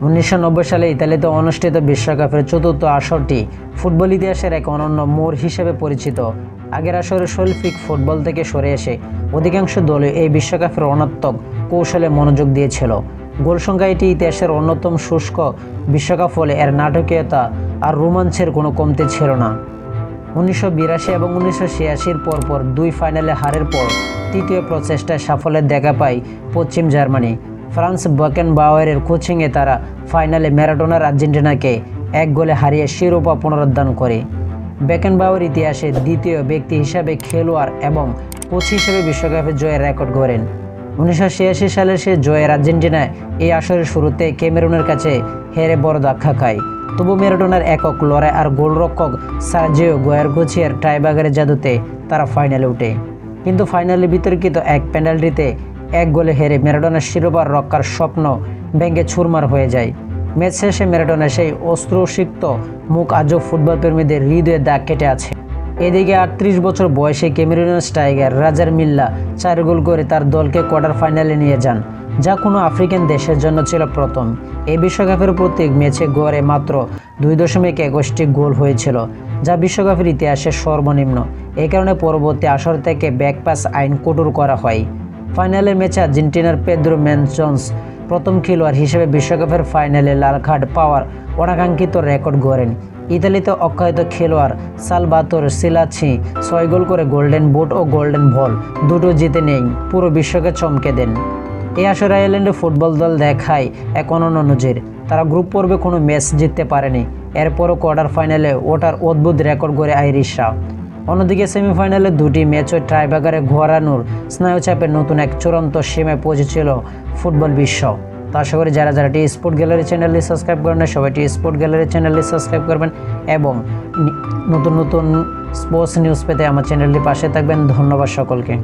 1990 সালে ইতালিতে অনুষ্ঠিত বিশ্বকাপের চতুর্থ আসরটি ফুটবল ইতিহাসের এক অনন্য মোড় হিসেবে পরিচিত। আগের আসরে শৈল্পিক ফুটবল থেকে সরে এসে অধিকাংশ দলই এই বিশ্বকাপের রণাত্মক কৌশলে মনোযোগ দিয়েছিল। গোল সংখ্যা এটি ইতিহাসের অন্যতম শুষ্ক বিশ্বকাপ হলে এর নাটকীয়তা আর রোমাঞ্চের কোনো কমতি ছিল না। 1982 এবং 1986 পরপর দুই ফাইনালে হারের পর তৃতীয় প্রচেষ্টায় সাফল্যের দেখা পায় পশ্চিম জার্মানি। ফ্রান্স বেকেনবাওয়ারের কোচিংয়ে তারা ফাইনালে ম্যারাডোনার আর্জেন্টিনাকে 1 গোলে হারিয়ে শিরোপা পুনরুদ্ধার করে। বেকেনবাওয়ার ইতিহাসে দ্বিতীয় ব্যক্তি হিসাবে খেলোয়াড় এবং কোচ হিসেবে বিশ্বকাপের জয়ের রেকর্ড গড়েন। 1986 সালে সে জয়ের আর্জেন্টিনায় এই আসরের শুরুতে ক্যামেরুনের কাছে হেরে বড় ধাক্কা খায়। তবু ম্যারাডোনার একক লড়াই আর গোলরক্ষক সার্জিও গোয়ারগোচিয়ার টাইব্রেকারের জাদুতে তারা ফাইনালে ওঠে। কিন্তু ফাইনালে বিতর্কিত এক পেনাল্টিতে 1 গোলে হেরে ম্যারাডোনার শিরোপা রক্ষার স্বপ্ন ভেঙে চুরমার হয়ে যায়। ম্যাচ শেষে ম্যারাডোনার সেই অস্ত্রসিক্ত মুখ আজও ফুটবল প্রেমীদের হৃদয়ে দাগ কেটে আছে। এদিকে 38 বছর বয়সে ক্যামেরুনের স্ট্রাইকার রাজার মিল্লা 4 গোল করে তার দলকে কোয়ার্টার ফাইনালে নিয়ে যান, যা কোনো আফ্রিকান দেশের জন্য ছিল প্রথম। এই বিশ্বকাপের প্রত্যেক ম্যাচে গড়ে মাত্র 2.21টি গোল হয়েছিল, যা বিশ্বকাপের ইতিহাসে সর্বনিম্ন। এই কারণে পরবর্তী আসর থেকে ব্যাকপাস আইন কঠোর করা হয়। ফাইনালের ম্যাচে আর্জেন্টিনার পেদ্রো মেনচন্স প্রথম খেলোয়াড় হিসেবে বিশ্বকাপের ফাইনালে লাল কার্ড পাওয়ার অনাকাঙ্ক্ষিত রেকর্ড গড়েন। ইতালিতে অক্ষত খেলোয়াড় সালভাতোর সিলাচি 6 গোল করে গোল্ডেন বুট ও গোল্ডেন বল দুটো জিতে নেই, পুরো বিশ্বকে চমকে দেন। এই আসরে আয়ারল্যান্ডের ফুটবল দল দেখায় এক অনন্য নজির। তারা গ্রুপ পর্বে কোনো ম্যাচ জিততে পারেনি, এরপরও কোয়ার্টার ফাইনালে ওঠার অদ্ভুত রেকর্ড গড়ে আইরিশরা। অন্যদিকে সেমিফাইনালে দুটি ম্যাচও টাইব্রেকারে ঘোরানোর স্নায়ুচাপে নতুন এক চূড়ান্ত সীমায় পৌঁছেছিল ফুটবল বিশ্ব। তো আশা করি যারা টি স্পোর্ট গ্যালারি চ্যানেলটি সাবস্ক্রাইব করেন না, সবাই টি স্পোর্ট গ্যালারি চ্যানেলটি সাবস্ক্রাইব করবেন এবং নতুন নতুন স্পোর্টস নিউজ পেতে আমার চ্যানেলটির পাশে থাকবেন। ধন্যবাদ সকলকে।